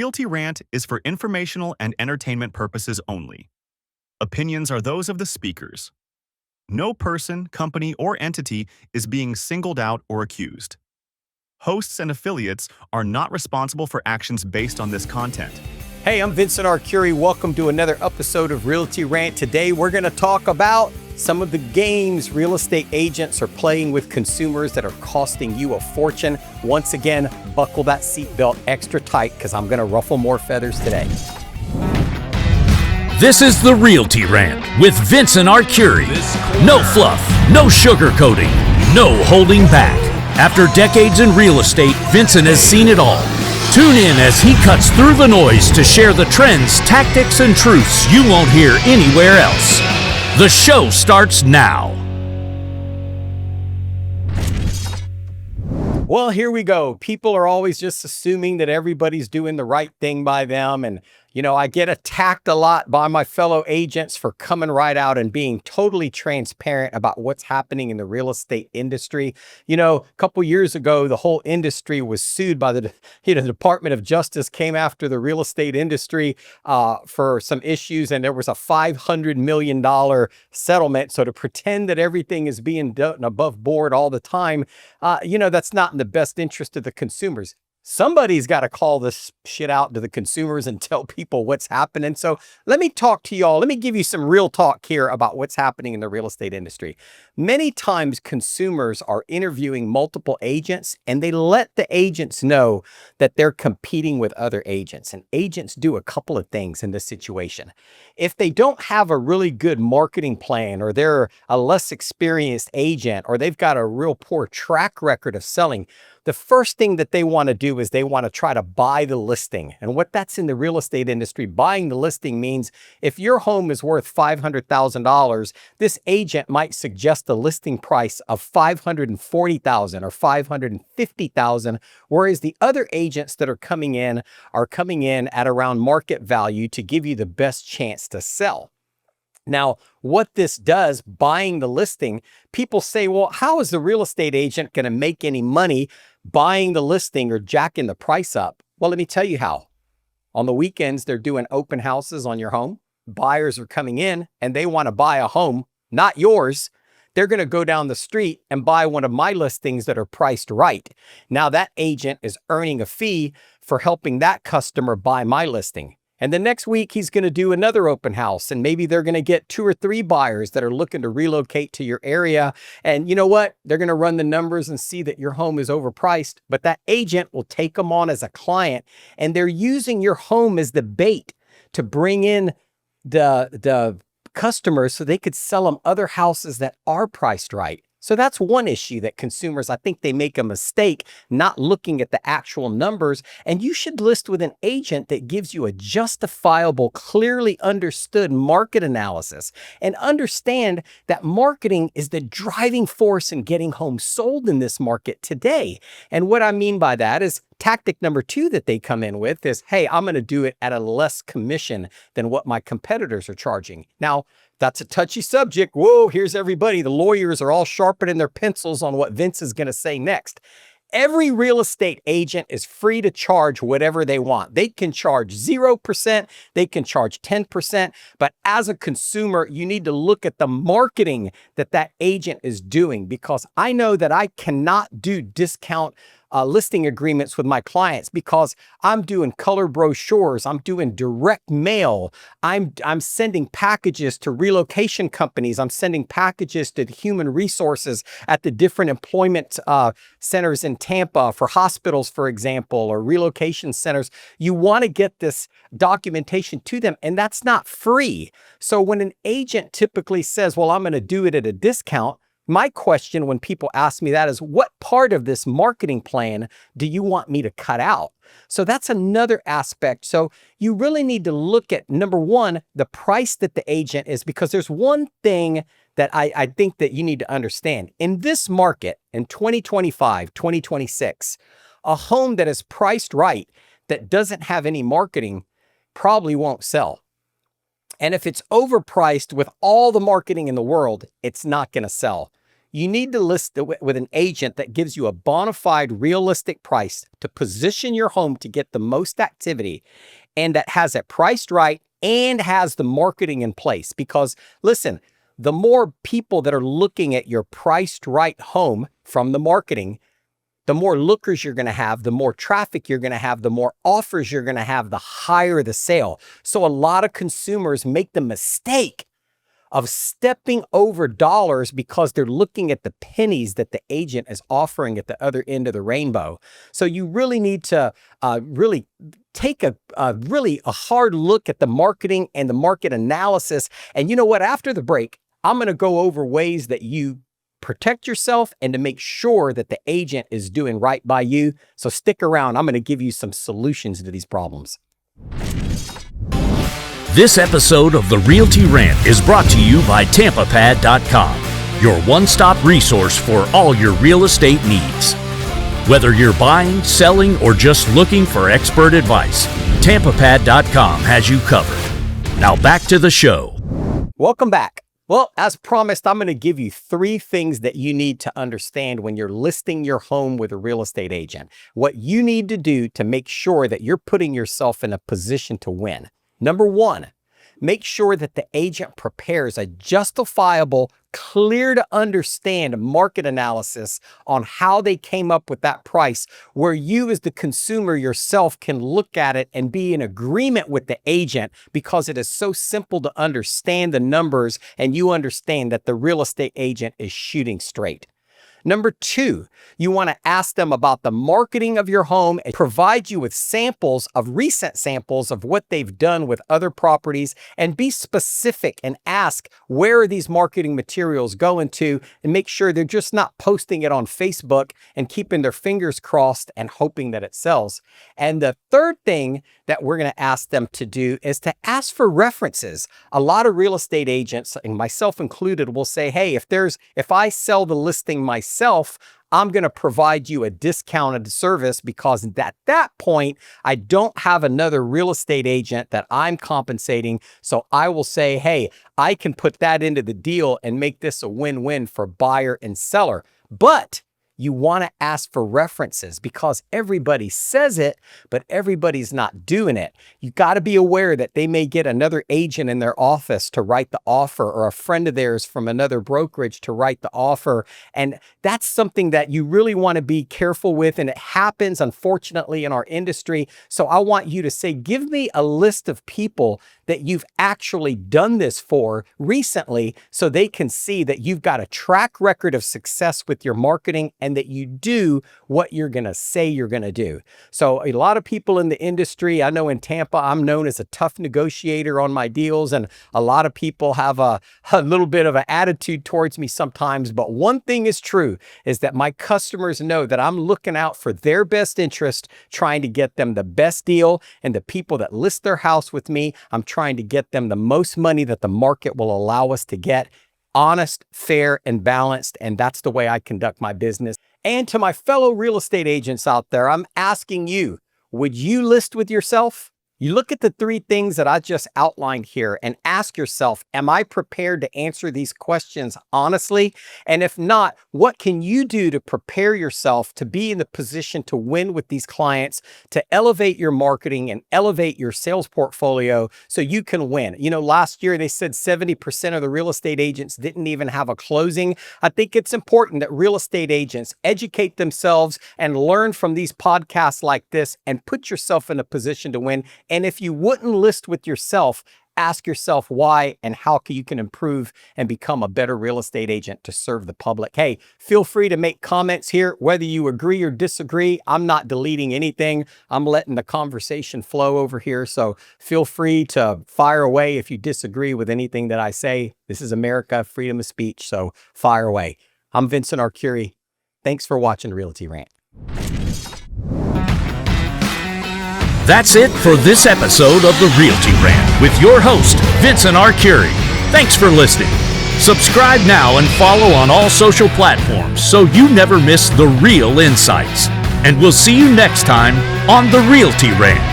Realty Rant is for informational and entertainment purposes only. Opinions are those of the speakers. No person, company, or entity is being singled out or accused. Hosts and affiliates are not responsible for actions based on this content. Hey, I'm Vincent Arcuri. Welcome to another episode of Realty Rant. Today, we're going to talk about some of the games real estate agents are playing with consumers that are costing you a fortune. Once again, buckle that seatbelt extra tight because I'm going to ruffle more feathers today. This is the Realty Rant with Vincent Arcuri. No fluff, no sugarcoating, no holding back. After decades in real estate, Vincent has seen it all. Tune in as he cuts through the noise to share the trends, tactics, and truths you won't hear anywhere else. The show starts now. Well, here we go. People are always just assuming that everybody's doing the right thing by them. And, I get attacked a lot by my fellow agents for coming right out and being totally transparent about what's happening in the real estate industry. A couple years ago, the whole industry was sued by the Department of Justice came after the real estate industry for some issues, and there was a $500 million settlement. So to pretend that everything is being done above board all the time, that's not in the best interest of the consumers. Somebody's got to call this shit out to the consumers and tell people what's happening. So let me talk to y'all. Let me give you some real talk here about what's happening in the real estate industry. Many times consumers are interviewing multiple agents and they let the agents know that they're competing with other agents. And agents do a couple of things in this situation. If they don't have a really good marketing plan, or they're a less experienced agent, or they've got a real poor track record of selling, the first thing that they want to do is they want to try to buy the listing. And what that's in the real estate industry, buying the listing means if your home is worth $500,000, this agent might suggest a listing price of $540,000 or $550,000, whereas the other agents that are coming in at around market value to give you the best chance to sell. Now, what this does, buying the listing, people say, well, how is the real estate agent going to make any money buying the listing or jacking the price up? Well, let me tell you how. On the weekends, they're doing open houses on your home. Buyers are coming in and they want to buy a home, not yours. They're going to go down the street and buy one of my listings that are priced right. Now, that agent is earning a fee for helping that customer buy my listing. And the next week, he's going to do another open house, and maybe they're going to get 2 or 3 buyers that are looking to relocate to your area. And you know what? They're going to run the numbers and see that your home is overpriced, but that agent will take them on as a client, and they're using your home as the bait to bring in the customers so they could sell them other houses that are priced right. So that's one issue that consumers, I think they make a mistake not looking at the actual numbers. And you should list with an agent that gives you a justifiable, clearly understood market analysis, and understand that marketing is the driving force in getting homes sold in this market today. And what I mean by that is tactic number 2 that they come in with is, hey, I'm going to do it at a less commission than what my competitors are charging. Now, that's a touchy subject. Whoa, here's everybody. The lawyers are all sharpening their pencils on what Vince is going to say next. Every real estate agent is free to charge whatever they want. They can charge 0%, they can charge 10%, but as a consumer, you need to look at the marketing that agent is doing, because I know that I cannot do discount listing agreements with my clients because I'm doing color brochures, I'm doing direct mail, I'm sending packages to relocation companies, I'm sending packages to the human resources at the different employment centers in Tampa for hospitals, for example, or relocation centers. You want to get this documentation to them, and that's not free. So when an agent typically says, well, I'm going to do it at a discount, my question when people ask me that is, what part of this marketing plan do you want me to cut out? So that's another aspect. So you really need to look at, number 1, the price that the agent is, because there's one thing that I think that you need to understand. In this market, in 2025, 2026, a home that is priced right, that doesn't have any marketing, probably won't sell. And if it's overpriced with all the marketing in the world, it's not going to sell. You need to list with an agent that gives you a bona fide, realistic price to position your home to get the most activity, and that has it priced right and has the marketing in place. Because listen, the more people that are looking at your priced right home from the marketing, the more lookers you're going to have, the more traffic you're going to have, the more offers you're going to have, the higher the sale. So a lot of consumers make the mistake of stepping over dollars because they're looking at the pennies that the agent is offering at the other end of the rainbow. So you really need to really take a hard look at the marketing and the market analysis. And you know what? After the break, I'm going to go over ways that you protect yourself and to make sure that the agent is doing right by you. So stick around. I'm going to give you some solutions to these problems. This episode of the Realty Rant is brought to you by TampaPad.com, your one-stop resource for all your real estate needs. Whether you're buying, selling, or just looking for expert advice, TampaPad.com has you covered. Now back to the show. Welcome back. Well, as promised, I'm going to give you 3 things that you need to understand when you're listing your home with a real estate agent. What you need to do to make sure that you're putting yourself in a position to win. Number 1, make sure that the agent prepares a justifiable, clear to understand market analysis on how they came up with that price, where you as the consumer yourself can look at it and be in agreement with the agent, because it is so simple to understand the numbers and you understand that the real estate agent is shooting straight. Number 2, you want to ask them about the marketing of your home and provide you with recent samples of what they've done with other properties, and be specific and ask, where are these marketing materials going to, and make sure they're just not posting it on Facebook and keeping their fingers crossed and hoping that it sells. And the third thing that we're going to ask them to do is to ask for references. A lot of real estate agents, and myself included, will say, hey, if I sell the listing myself, I'm going to provide you a discounted service, because at that point, I don't have another real estate agent that I'm compensating. So I will say, hey, I can put that into the deal and make this a win-win for buyer and seller. But you want to ask for references, because everybody says it, but everybody's not doing it. You got to be aware that they may get another agent in their office to write the offer, or a friend of theirs from another brokerage to write the offer. And that's something that you really want to be careful with. And it happens, unfortunately, in our industry. So I want you to say, give me a list of people that you've actually done this for recently, so they can see that you've got a track record of success with your marketing and that you do what you're going to say you're going to do. So a lot of people in the industry, I know in Tampa, I'm known as a tough negotiator on my deals, and a lot of people have a little bit of an attitude towards me sometimes. But one thing is true, is that my customers know that I'm looking out for their best interest, trying to get them the best deal. And the people that list their house with me, I'm trying to get them the most money that the market will allow us to get. Honest, fair, and balanced. And that's the way I conduct my business. And to my fellow real estate agents out there, I'm asking you, would you list with yourself? You look at the 3 things that I just outlined here and ask yourself, am I prepared to answer these questions honestly? And if not, what can you do to prepare yourself to be in the position to win with these clients, to elevate your marketing and elevate your sales portfolio so you can win? You know, last year they said 70% of the real estate agents didn't even have a closing. I think it's important that real estate agents educate themselves and learn from these podcasts like this and put yourself in a position to win. And if you wouldn't list with yourself, ask yourself why and how you can improve and become a better real estate agent to serve the public. Hey, feel free to make comments here, whether you agree or disagree. I'm not deleting anything. I'm letting the conversation flow over here. So feel free to fire away if you disagree with anything that I say. This is America, freedom of speech. So fire away. I'm Vincent Arcuri. Thanks for watching Realty Rant. That's it for this episode of the Realty Rant with your host, Vincent Arcuri. Thanks for listening. Subscribe now and follow on all social platforms so you never miss the real insights. And we'll see you next time on the Realty Rant.